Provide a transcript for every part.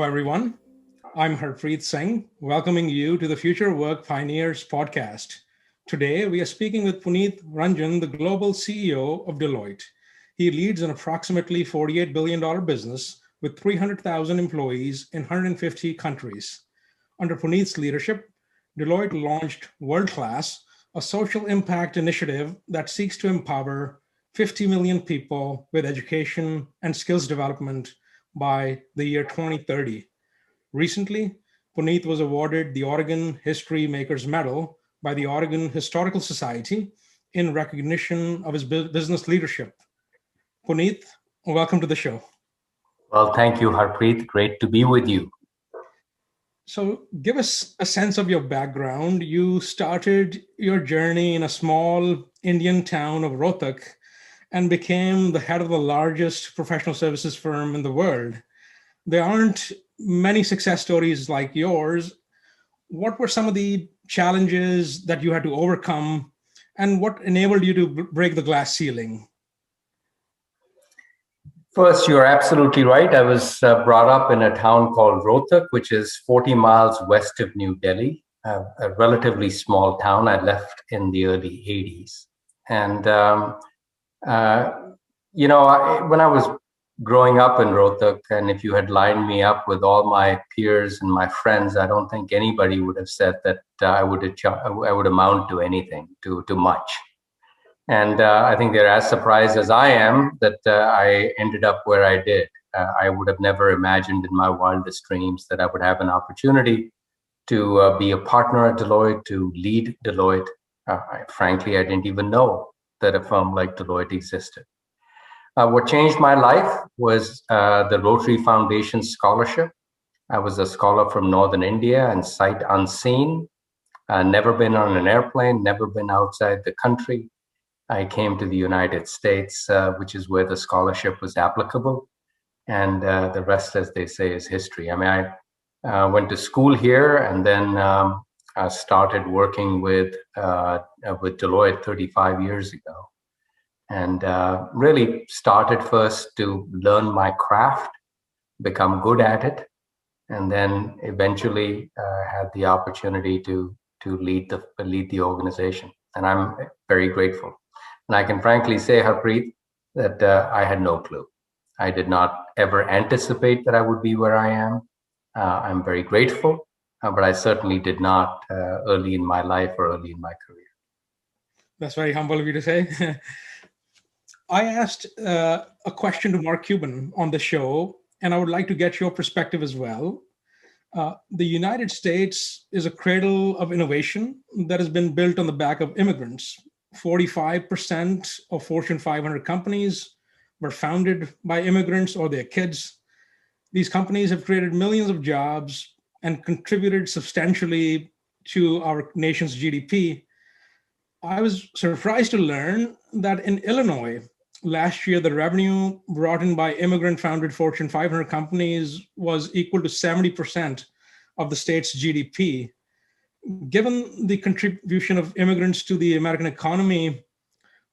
everyone. I'm Harpreet Singh, welcoming you to the Future Work Pioneers podcast. Today, we are speaking with Punit Renjen, the Global CEO of Deloitte. He leads an approximately $48 billion business with 300,000 employees in 150 countries. Under Punit's leadership, Deloitte launched WorldClass, a social impact initiative that seeks to empower 50 million people with education and skills development by the year 2030. Recently, Punit was awarded the Oregon History Makers Medal by the Oregon Historical Society in recognition of his business leadership. Punit, welcome to the show. Well, thank you, Harpreet. Great to be with you. So give us a sense of your background. You started your journey in a small Indian town of Rohtak and became the head of the largest professional services firm in the world. There aren't many success stories like yours. What were some of the challenges that you had to overcome, and what enabled you to break the glass ceiling? First, you're absolutely right. I was brought up in a town called Rohtak, which is 40 miles west of New Delhi, a relatively small town. I left in the early 80s. And when I was growing up in Rohtak, and if you had lined me up with all my peers and my friends, I don't think anybody would have said that I would amount to anything, to much. And I think they're as surprised as I am that I ended up where I did. I would have never imagined in my wildest dreams that I would have an opportunity to be a partner at Deloitte, to lead Deloitte. Frankly, I didn't even know that a firm like Deloitte existed. What changed my life was the Rotary Foundation scholarship. I was a scholar from Northern India and sight unseen, never been on an airplane, never been outside the country. I came to the United States, which is where the scholarship was applicable. And the rest, as they say, is history. I mean, I went to school here and then I started working with Deloitte 35 years ago. And really started first to learn my craft, become good at it, and then eventually had the opportunity to lead the organization. And I'm very grateful. And I can frankly say, Harpreet, that I had no clue. I did not ever anticipate that I would be where I am. I'm very grateful, but I certainly did not early in my life or early in my career. That's very humble of you to say. I asked a question to Mark Cuban on the show, and I would like to get your perspective as well. The United States is a cradle of innovation that has been built on the back of immigrants. 45% of Fortune 500 companies were founded by immigrants or their kids. These companies have created millions of jobs and contributed substantially to our nation's GDP. I was surprised to learn that in Illinois, last year, the revenue brought in by immigrant-founded Fortune 500 companies was equal to 70% of the state's GDP. Given the contribution of immigrants to the American economy,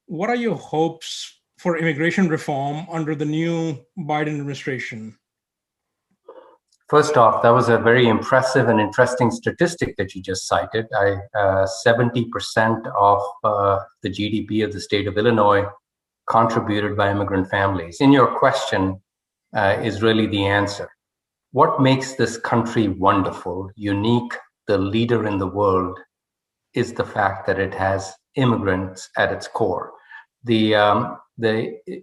what are your hopes for immigration reform under the new Biden administration? First off, that was a very impressive and interesting statistic that you just cited. 70% of the GDP of the state of Illinois contributed by immigrant families. In your question is really the answer. What makes this country wonderful, unique, the leader in the world, is the fact that it has immigrants at its core. The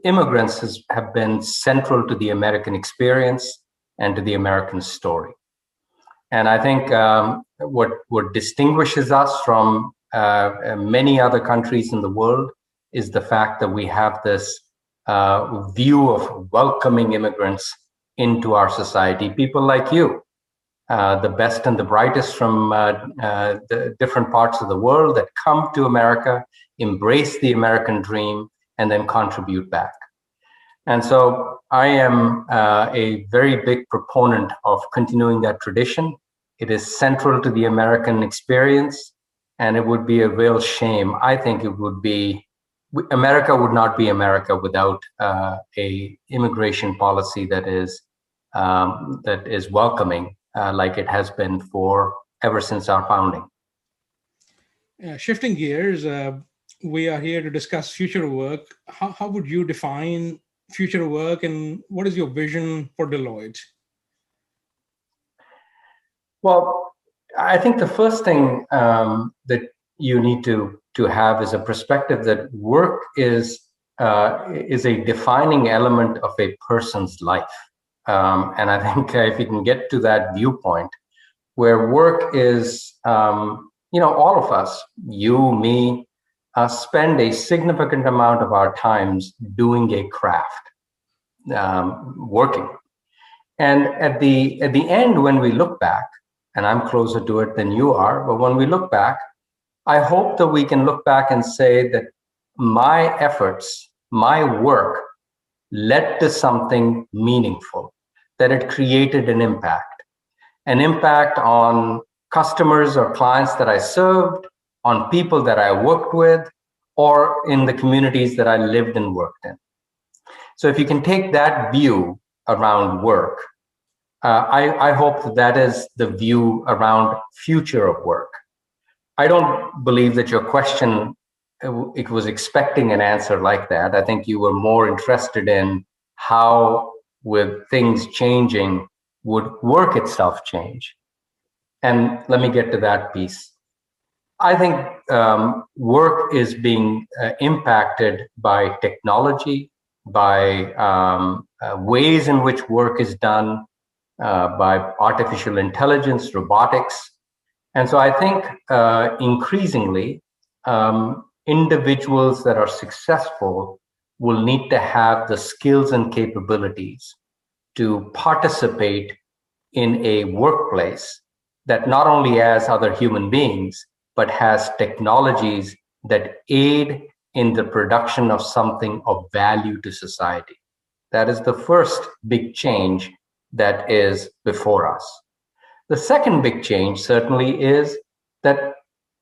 immigrants have been central to the American experience and to the American story. And I think what distinguishes us from many other countries in the world is the fact that we have this view of welcoming immigrants into our society. People like you, the best and the brightest from the different parts of the world that come to America, embrace the American dream, and then contribute back. And so I am a very big proponent of continuing that tradition. It is central to the American experience, and it would be a real shame. I think it would be America would not be America without a immigration policy that is that is welcoming, like it has been for ever since our founding. Shifting gears, we are here to discuss future work. How would you define future work, and what is your vision for Deloitte? Well, I think the first thing that you need to have is a perspective that work is a defining element of a person's life. And I think if you can get to that viewpoint, where work is, all of us, you, me, spend a significant amount of our times doing a craft, working. And at the end, when we look back, and I'm closer to it than you are, but when we look back, I hope that we can look back and say that my efforts, my work led to something meaningful, that it created an impact on customers or clients that I served, on people that I worked with, or in the communities that I lived and worked in. So if you can take that view around work, I hope that is the view around future of work. I don't believe that your question, it was expecting an answer like that. I think you were more interested in how, with things changing, would work itself change? And let me get to that piece. I think work is being impacted by technology, by ways in which work is done, by artificial intelligence, robotics. And so I think increasingly, individuals that are successful will need to have the skills and capabilities to participate in a workplace that not only has other human beings, but has technologies that aid in the production of something of value to society. That is the first big change that is before us. The second big change certainly is that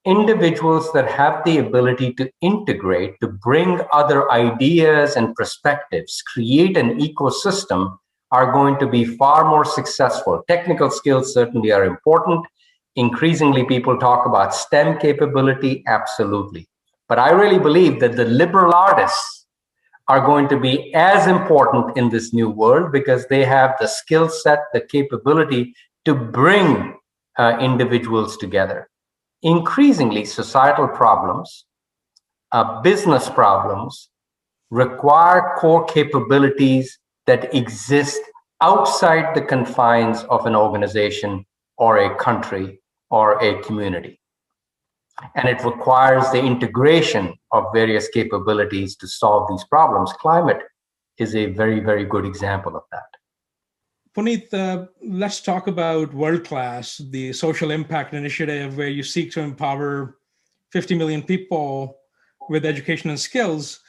individuals that have the ability to integrate, to bring other ideas and perspectives, create an ecosystem, are going to be far more successful. Technical skills certainly are important. Increasingly, people talk about STEM capability, absolutely. But I really believe that the liberal artists are going to be as important in this new world because they have the skill set, the capability to bring individuals together. Increasingly, societal problems, business problems require core capabilities that exist outside the confines of an organization or a country or a community. And it requires the integration of various capabilities to solve these problems. Climate is a very, very good example of that. Punit, let's talk about WorldClass, the social impact initiative where you seek to empower 50 million people with education and skills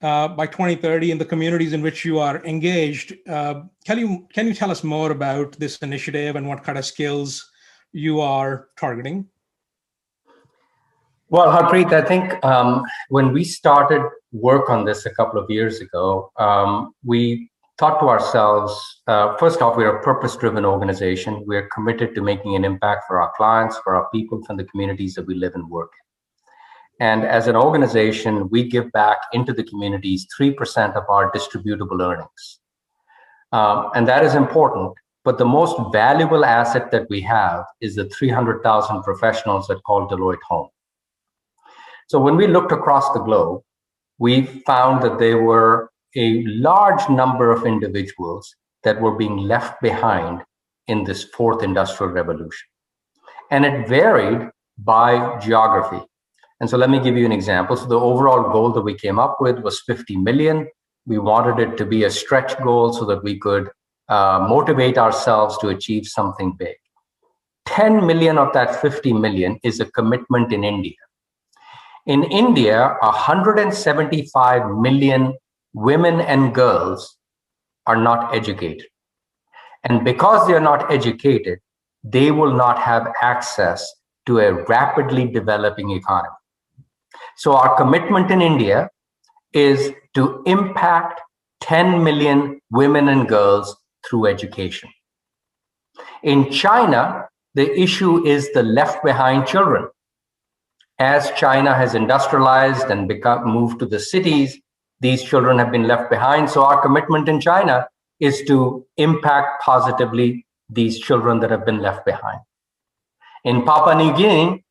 by 2030 in the communities in which you are engaged. Can you tell us more about this initiative and what kind of skills you are targeting? Well, Harpreet, I think when we started work on this a couple of years ago, we thought to ourselves, first off, we're a purpose-driven organization. We're committed to making an impact for our clients, for our people, from the communities that we live and work in. And as an organization, we give back into the communities 3% of our distributable earnings. And that is important. But the most valuable asset that we have is the 300,000 professionals that call Deloitte home. So when we looked across the globe, we found that there were a large number of individuals that were being left behind in this fourth industrial revolution. And it varied by geography. And so let me give you an example. So the overall goal that we came up with was 50 million. We wanted it to be a stretch goal so that we could motivate ourselves to achieve something big. 10 million of that 50 million is a commitment in India. In India, 175 million women and girls are not educated. And because they are not educated, they will not have access to a rapidly developing economy. So our commitment in India is to impact 10 million women and girls through education. In China, the issue is the left behind children. As China has industrialized and moved to the cities, these children have been left behind. So our commitment in China is to impact positively these children that have been left behind. In Papua New Guinea,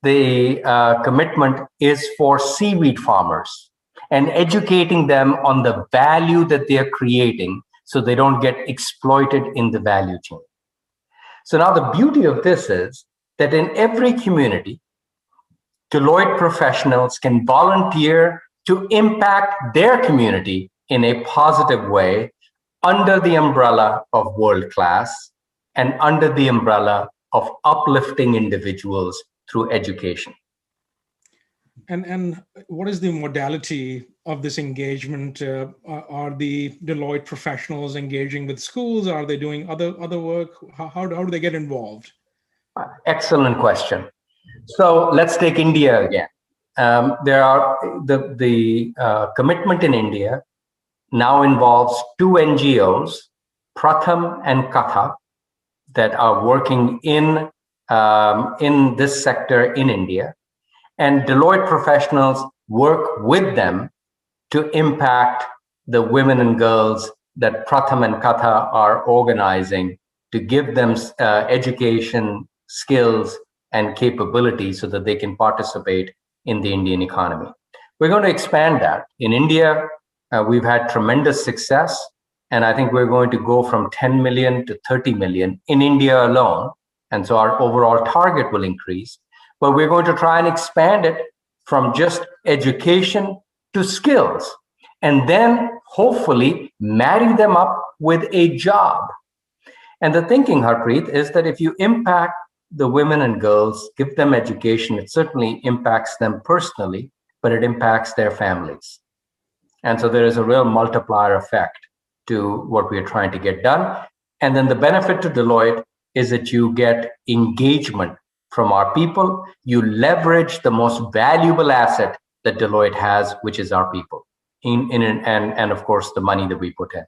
the commitment is for seaweed farmers and educating them on the value that they are creating so they don't get exploited in the value chain. So now the beauty of this is that in every community, Deloitte professionals can volunteer to impact their community in a positive way under the umbrella of WorldClass and under the umbrella of uplifting individuals through education. And what is the modality of this engagement? Are the Deloitte professionals engaging with schools? Are they doing other work? How do they get involved? Excellent question. So let's take India again. There are the commitment in India now involves two NGOs, Pratham and Katha, that are working in this sector in India. And Deloitte professionals work with them to impact the women and girls that Pratham and Katha are organizing to give them education, skills, and capabilities so that they can participate in the Indian economy. We're going to expand that. In India, we've had tremendous success, and I think we're going to go from 10 million to 30 million in India alone. And so our overall target will increase. But we're going to try and expand it from just education to skills, and then hopefully marry them up with a job. And the thinking, Harpreet, is that if you impact the women and girls, give them education, it certainly impacts them personally, but it impacts their families. And so there is a real multiplier effect to what we are trying to get done. And then the benefit to Deloitte is that you get engagement from our people. You leverage the most valuable asset that Deloitte has, which is our people, and of course, the money that we put in.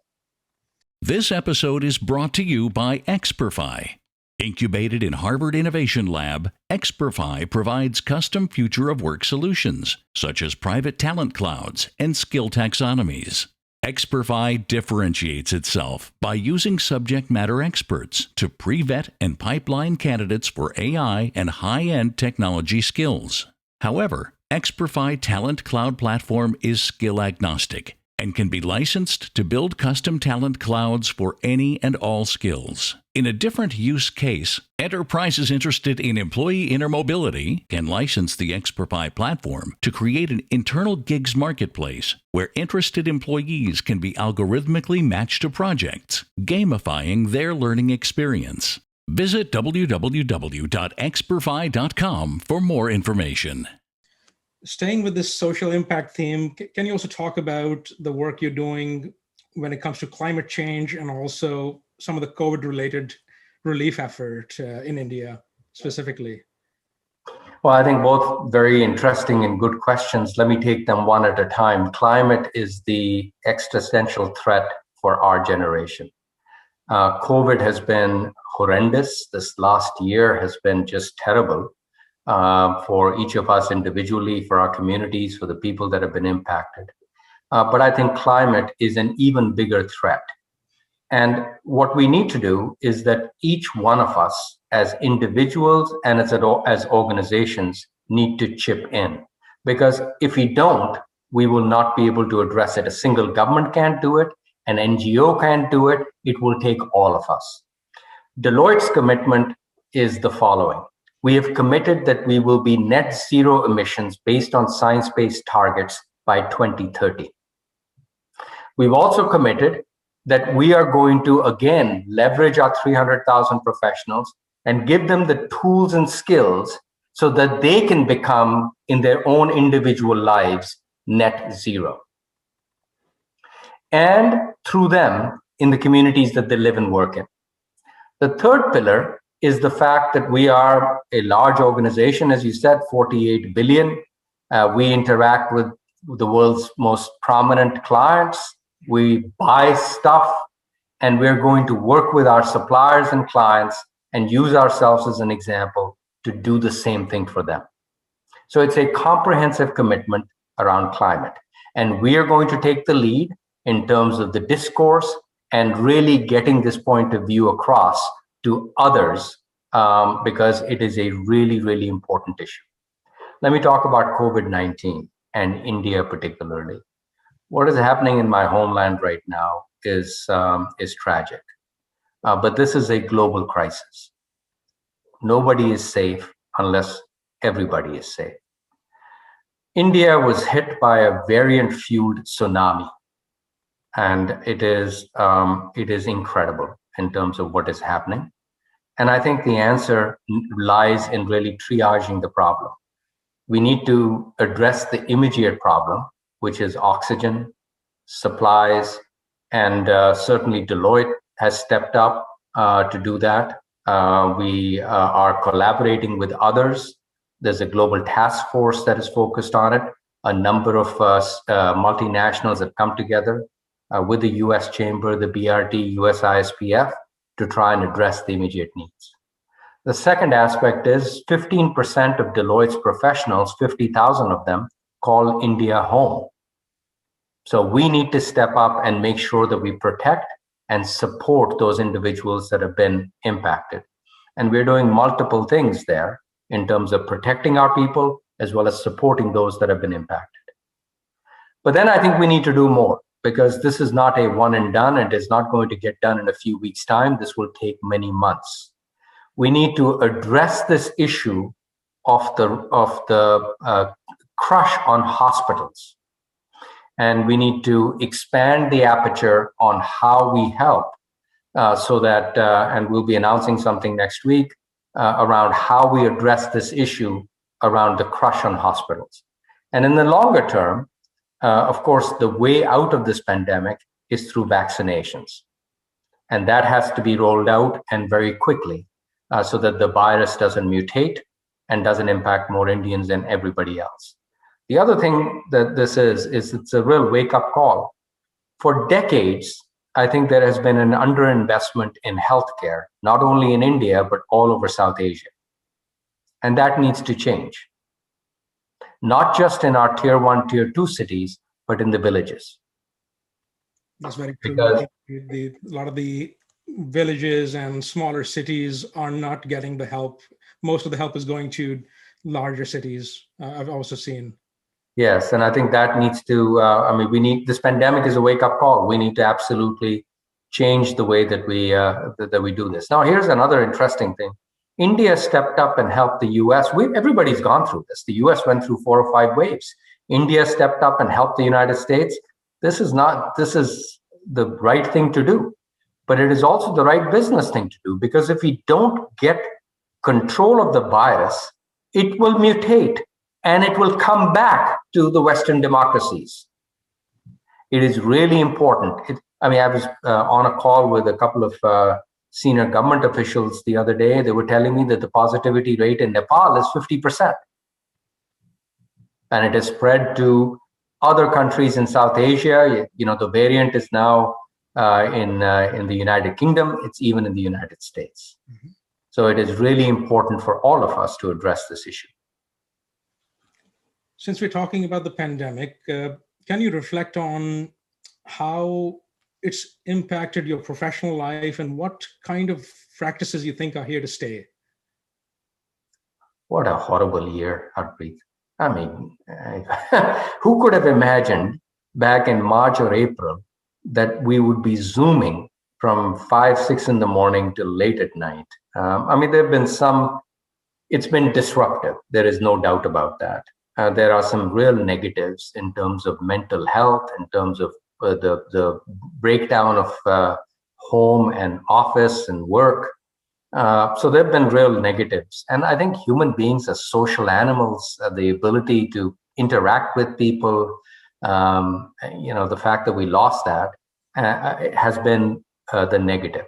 This episode is brought to you by Experfy. Incubated in Harvard Innovation Lab, Experfy provides custom future of work solutions, such as private talent clouds and skill taxonomies. Experfy differentiates itself by using subject matter experts to pre-vet and pipeline candidates for AI and high-end technology skills. However, Experfy Talent Cloud Platform is skill agnostic and can be licensed to build custom talent clouds for any and all skills. In a different use case, enterprises interested in employee intermobility can license the Experfy platform to create an internal gigs marketplace where interested employees can be algorithmically matched to projects, gamifying their learning experience. Visit www.experfy.com for more information. Staying with this social impact theme, can you also talk about the work you're doing when it comes to climate change and also some of the COVID-related relief effort in India specifically? Well, I think both very interesting and good questions. Let me take them one at a time. Climate is the existential threat for our generation. COVID has been horrendous. This last year has been just terrible. For each of us individually, for our communities, for the people that have been impacted. But I think climate is an even bigger threat. And what we need to do is that each one of us as individuals and as organizations need to chip in. Because if we don't, we will not be able to address it. A single government can't do it. An NGO can't do it. It will take all of us. Deloitte's commitment is the following. We have committed that we will be net zero emissions based on science-based targets by 2030. We've also committed that we are going to, again, leverage our 300,000 professionals and give them the tools and skills so that they can become, in their own individual lives, net zero. And through them, in the communities that they live and work in. The third pillar is the fact that we are a large organization, as you said, 48 billion. We interact with the world's most prominent clients. We buy stuff and we're going to work with our suppliers and clients and use ourselves as an example to do the same thing for them. So it's a comprehensive commitment around climate. And we are going to take the lead in terms of the discourse and really getting this point of view across to others, because it is a really, really important issue. Let me talk about COVID-19 and India particularly. What is happening in my homeland right now is tragic, but this is a global crisis. Nobody is safe unless everybody is safe. India was hit by a variant-fueled tsunami, and it is incredible in terms of what is happening. And I think the answer lies in really triaging the problem. We need to address the immediate problem, which is oxygen, supplies, and certainly Deloitte has stepped up to do that. We are collaborating with others. There's a global task force that is focused on it. A number of multinationals have come together with the US Chamber, the BRT, US ISPF to try and address the immediate needs. The second aspect is 15% of Deloitte's professionals, 50,000 of them, call India home. So we need to step up and make sure that we protect and support those individuals that have been impacted. And we're doing multiple things there in terms of protecting our people as well as supporting those that have been impacted. But then I think we need to do more, because this is not a one and done. It is not going to get done in a few weeks' time. This will take many months. We need to address this issue of the crush on hospitals. And we need to expand the aperture on how we help so that, and we'll be announcing something next week around how we address this issue around the crush on hospitals. And in the longer term, of course, the way out of this pandemic is through vaccinations. And that has to be rolled out and very quickly so that the virus doesn't mutate and doesn't impact more Indians than everybody else. The other thing that this is it's a real wake-up call. For decades, I think there has been an underinvestment in healthcare, not only in India, but all over South Asia. And that needs to change. Not just in our tier 1, tier 2 cities, but in the villages. That's very true. Because a lot of the villages and smaller cities are not getting the help. Most of the help is going to larger cities. I've also seen. Yes, and I think that needs to, this pandemic is a wake-up call. We need to absolutely change the way that we do this. Now, here's another interesting thing. India stepped up and helped the US. Everybody's gone through this. The US went through 4 or 5 waves. India stepped up and helped the United States. This is the right thing to do, but it is also the right business thing to do, because if we don't get control of the virus, it will mutate and it will come back to the Western democracies. It is really important. I was on a call with a couple of senior government officials the other day. They were telling me that the positivity rate in Nepal is 50%. And it has spread to other countries in South Asia. The variant is now in the United Kingdom. It's even in the United States. Mm-hmm. So it is really important for all of us to address this issue. Since we're talking about the pandemic, can you reflect on how it's impacted your professional life and what kind of practices you think are here to stay? What a horrible year, Harpreet. Who could have imagined back in March or April that we would be Zooming from 5, 6 in the morning till late at night? There have been it's been disruptive. There is no doubt about that. There are some real negatives in terms of mental health, in terms of the breakdown of home and office and work. So there have been real negatives. And I think human beings are social animals. The ability to interact with people, the fact that we lost that has been the negative.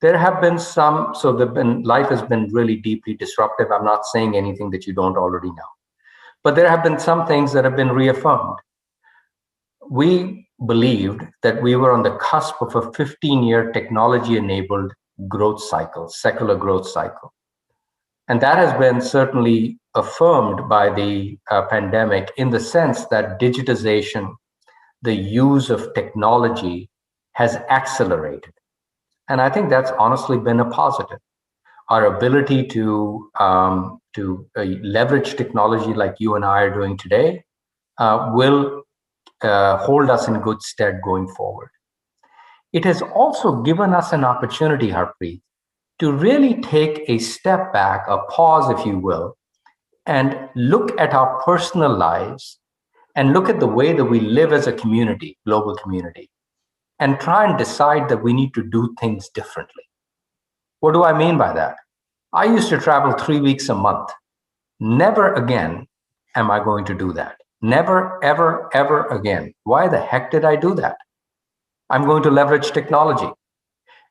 There have been life has been really deeply disruptive. I'm not saying anything that you don't already know. But there have been some things that have been reaffirmed. we believed that we were on the cusp of a 15-year technology-enabled growth cycle, secular growth cycle. And that has been certainly affirmed by the pandemic in the sense that digitization, the use of technology has accelerated. And I think that's honestly been a positive. Our ability to leverage technology like you and I are doing today will hold us in good stead going forward. It has also given us an opportunity, Harpreet, to really take a step back, a pause, if you will, and look at our personal lives and look at the way that we live as a community, global community, and try and decide that we need to do things differently. What do I mean by that? I used to travel 3 weeks a month. Never again am I going to do that. Never, ever, ever again. Why the heck did I do that? I'm going to leverage technology.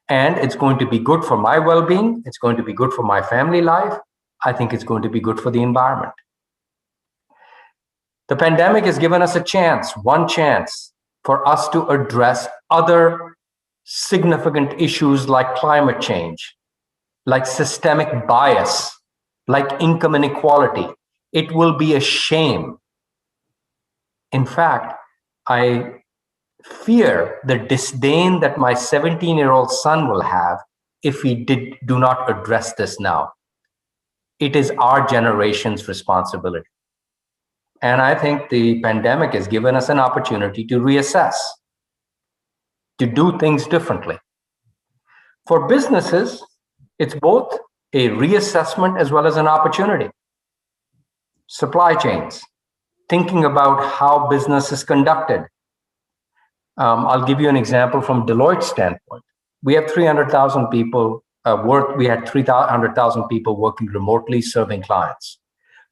And it's going to be good for my well-being. It's going to be good for my family life. I think it's going to be good for the environment. The pandemic has given us a chance, one chance, for us to address other significant issues like climate change, like systemic bias, like income inequality. It will be a shame. In fact, I fear the disdain that my 17-year-old son will have if we do not address this now. It is our generation's responsibility. And I think the pandemic has given us an opportunity to reassess, to do things differently. For businesses, it's both a reassessment as well as an opportunity. Supply chains, thinking about how business is conducted. I'll give you an example from Deloitte's standpoint. We have 300,000 people we had 300,000 people working remotely serving clients.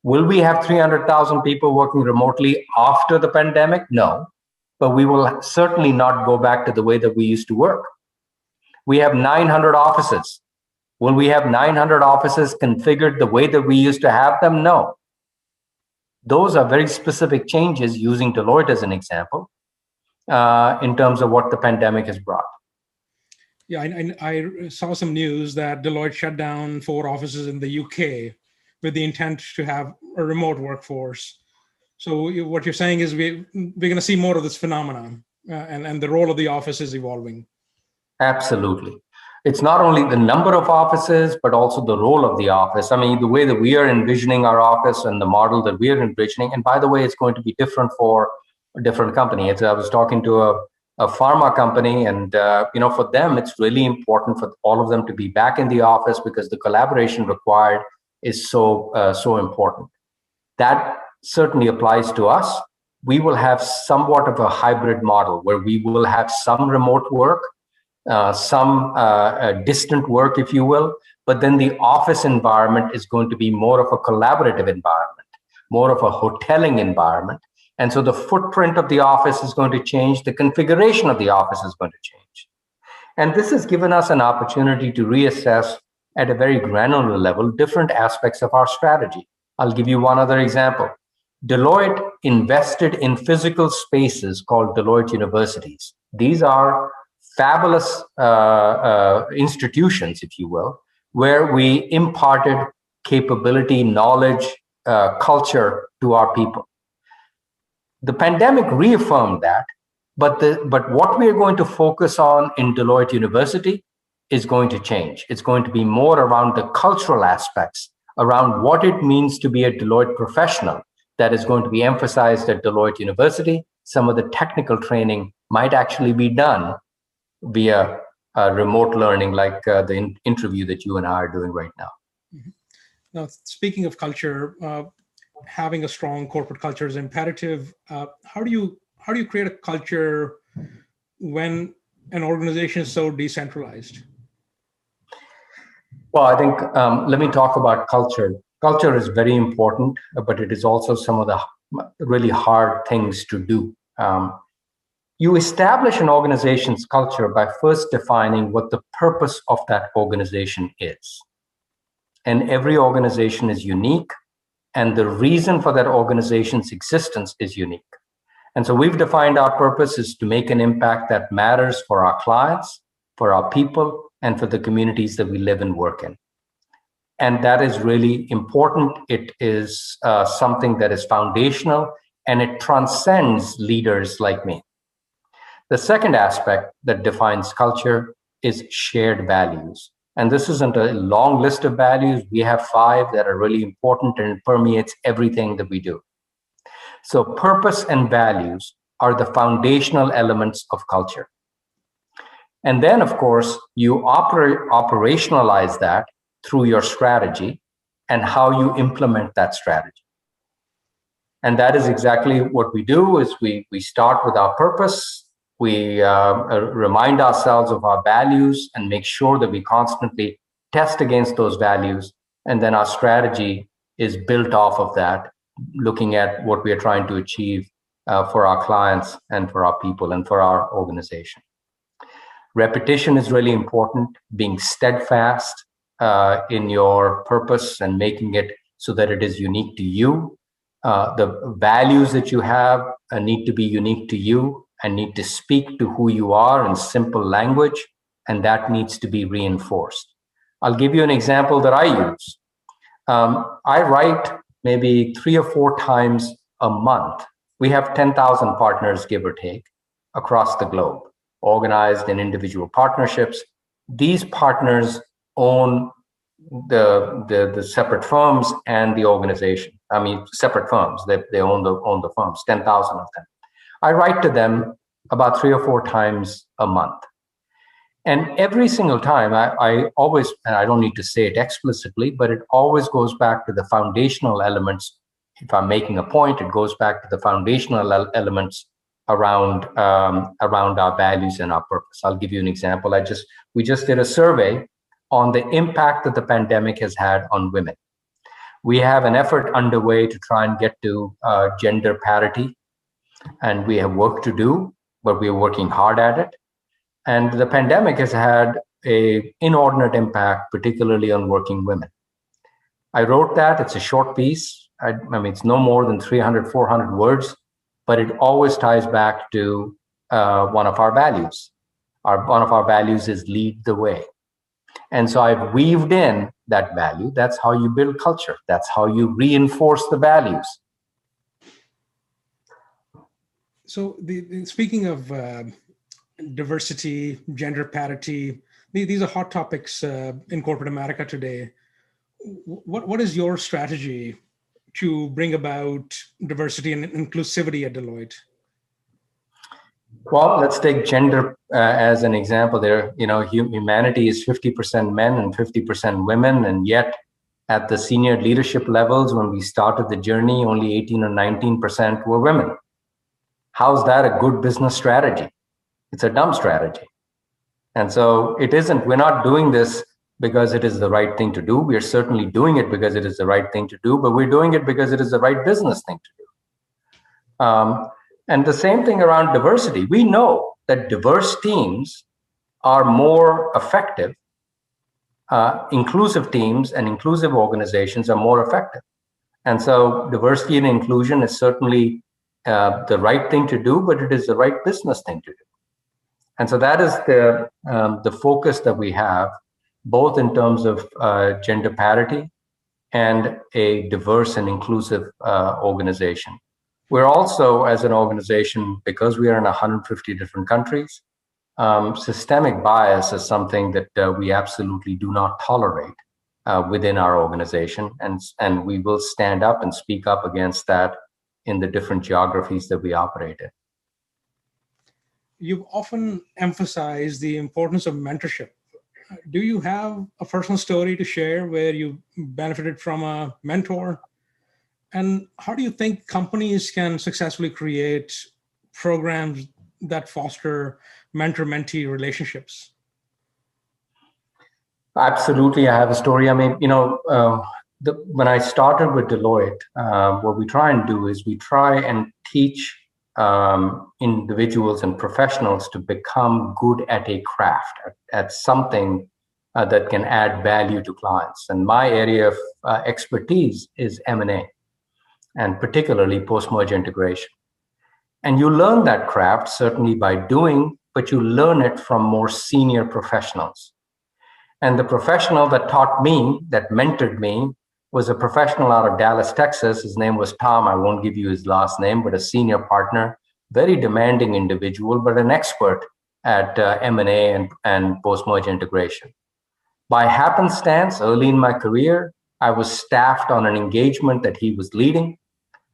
Will we have 300,000 people working remotely after the pandemic? No, but we will certainly not go back to the way that we used to work. We have 900 offices. Will we have 900 offices configured the way that we used to have them? No. Those are very specific changes, using Deloitte as an example, in terms of what the pandemic has brought. Yeah, I saw some news that Deloitte shut down 4 offices in the UK with the intent to have a remote workforce. So what you're saying is we're going to see more of this phenomenon, and the role of the office is evolving. Absolutely. It's not only the number of offices, but also the role of the office. I mean, the way that we are envisioning our office and the model that we are envisioning, and by the way, it's going to be different for a different company. I was talking to a pharma company, and for them, it's really important for all of them to be back in the office because the collaboration required is so important. That certainly applies to us. We will have somewhat of a hybrid model where we will have some remote work, some distant work, if you will, but then the office environment is going to be more of a collaborative environment, more of a hoteling environment. And so the footprint of the office is going to change, the configuration of the office is going to change. And this has given us an opportunity to reassess at a very granular level different aspects of our strategy. I'll give you one other example. Deloitte invested in physical spaces called Deloitte universities. These are fabulous institutions, if you will, where we imparted capability, knowledge, culture to our people. The pandemic reaffirmed that, but what we are going to focus on in Deloitte University is going to change. It's going to be more around the cultural aspects, around what it means to be a Deloitte professional that is going to be emphasized at Deloitte University. Some of the technical training might actually be done via remote learning, like the interview that you and I are doing right now. Mm-hmm. Now, speaking of culture, having a strong corporate culture is imperative. How do you create a culture when an organization is so decentralized? Well, I think let me talk about culture. Culture is very important, but it is also some of the really hard things to do. You establish an organization's culture by first defining what the purpose of that organization is. And every organization is unique, and the reason for that organization's existence is unique. And so we've defined our purpose is to make an impact that matters for our clients, for our people, and for the communities that we live and work in. And that is really important. It is something that is foundational, and it transcends leaders like me. The second aspect that defines culture is shared values. And this isn't a long list of values. We have 5 that are really important, and it permeates everything that we do. So purpose and values are the foundational elements of culture. And then, of course, you operationalize that through your strategy and how you implement that strategy. And that is exactly what we do. Is we start with our purpose. We remind ourselves of our values and make sure that we constantly test against those values. And then our strategy is built off of that, looking at what we are trying to achieve for our clients and for our people and for our organization. Repetition is really important, being steadfast in your purpose and making it so that it is unique to you. The values that you have need to be unique to you and need to speak to who you are in simple language, and that needs to be reinforced. I'll give you an example that I use. I write maybe 3 or 4 times a month. We have 10,000 partners, give or take, across the globe, organized in individual partnerships. These partners own the separate firms and the organization. I mean, separate firms. They own the firms, 10,000 of them. I write to them about 3 or 4 times a month. And every single time, I always, and I don't need to say it explicitly, but it always goes back to the foundational elements. If I'm making a point, it goes back to the foundational elements around our values and our purpose. I'll give you an example. We just did a survey on the impact that the pandemic has had on women. We have an effort underway to try and get to gender parity, and we have work to do, but we are working hard at it. And the pandemic has had an inordinate impact, particularly on working women. I wrote that. It's a short piece. I mean, it's no more than 300, 400 words, but it always ties back to one of our values. One of our values is lead the way. And so I've weaved in that value. That's how you build culture. That's how you reinforce the values. So speaking of diversity, gender parity, these are hot topics in corporate America today. What is your strategy to bring about diversity and inclusivity at Deloitte? Well, let's take gender as an example. There, humanity is 50% men and 50% women, and yet at the senior leadership levels, when we started the journey, only 18 or 19% were women. How's that a good business strategy? It's a dumb strategy. And so it isn't. We're not doing this because it is the right thing to do. We are certainly doing it because it is the right thing to do, but we're doing it because it is the right business thing to do. And the same thing around diversity. We know that diverse teams are more effective. Inclusive teams and inclusive organizations are more effective. And so diversity and inclusion is certainly the right thing to do, but it is the right business thing to do. And so that is the focus that we have, both in terms of gender parity and a diverse and inclusive organization. We're also, as an organization, because we are in 150 different countries, systemic bias is something that we absolutely do not tolerate within our organization. And we will stand up and speak up against that in the different geographies that we operate in. You've often emphasized the importance of mentorship. Do you have a personal story to share where you benefited from a mentor? And how do you think companies can successfully create programs that foster mentor-mentee relationships? Absolutely, I have a story. I mean, when I started with Deloitte, what we try and do is we try and teach individuals and professionals to become good at a craft, at something that can add value to clients. And my area of expertise is M&A, and particularly post-merger integration. And you learn that craft certainly by doing, but you learn it from more senior professionals. And the professional that taught me, that mentored me, was a professional out of Dallas, Texas. His name was Tom. I won't give you his last name, but a senior partner, very demanding individual, but an expert at M&A and post-merger integration. By happenstance, early in my career, I was staffed on an engagement that he was leading.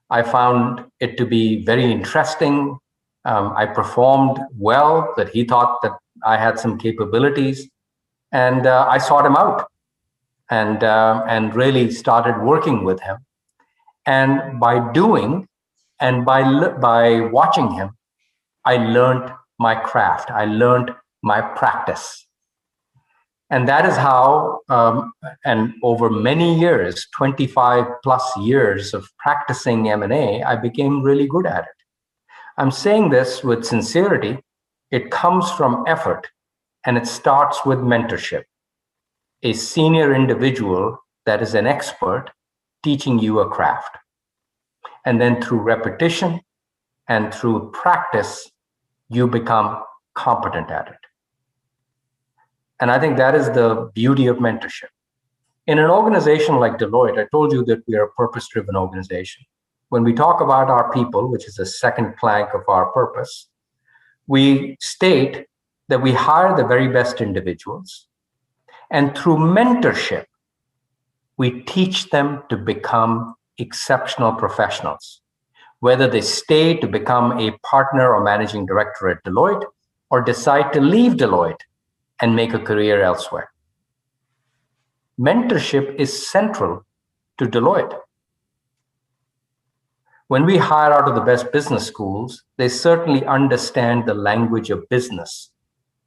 I found it to be very interesting. I performed well, that he thought that I had some capabilities. And I sought him out and really started working with him. And by doing and by watching him, I learned my craft. I learned my practice. And that is how, and over many years, 25 plus years of practicing M&A, I became really good at it. I'm saying this with sincerity. It comes from effort, and it starts with mentorship. A senior individual that is an expert teaching you a craft. And then through repetition and through practice, you become competent at it. And I think that is the beauty of mentorship. In an organization like Deloitte, I told you that we are a purpose-driven organization. When we talk about our people, which is the second plank of our purpose, we state that we hire the very best individuals. And through mentorship, we teach them to become exceptional professionals, whether they stay to become a partner or managing director at Deloitte or decide to leave Deloitte and make a career elsewhere. Mentorship is central to Deloitte. When we hire out of the best business schools, they certainly understand the language of business.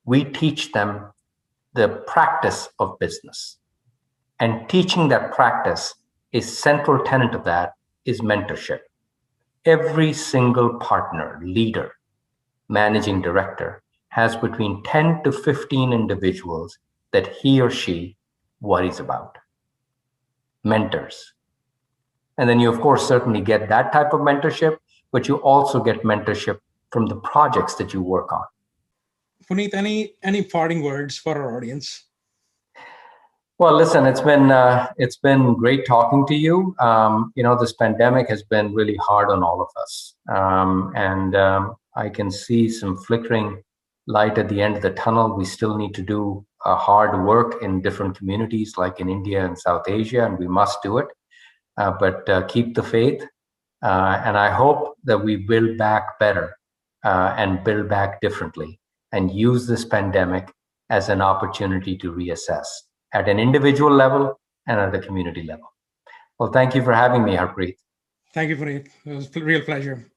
We teach them the practice of business. And teaching that practice is central tenet of that is mentorship. Every single partner, leader, managing director has between 10 to 15 individuals that he or she worries about. Mentors. And then you, of course, certainly get that type of mentorship, but you also get mentorship from the projects that you work on. Punit, any parting words for our audience? Well, listen, it's been great talking to you. This pandemic has been really hard on all of us, and I can see some flickering light at the end of the tunnel. We still need to do hard work in different communities, like in India and South Asia, and we must do it. But keep the faith, and I hope that we build back better and build back differently, and use this pandemic as an opportunity to reassess at an individual level and at a community level. Well, thank you for having me, Harpreet. Thank you, Punit. It was a real pleasure.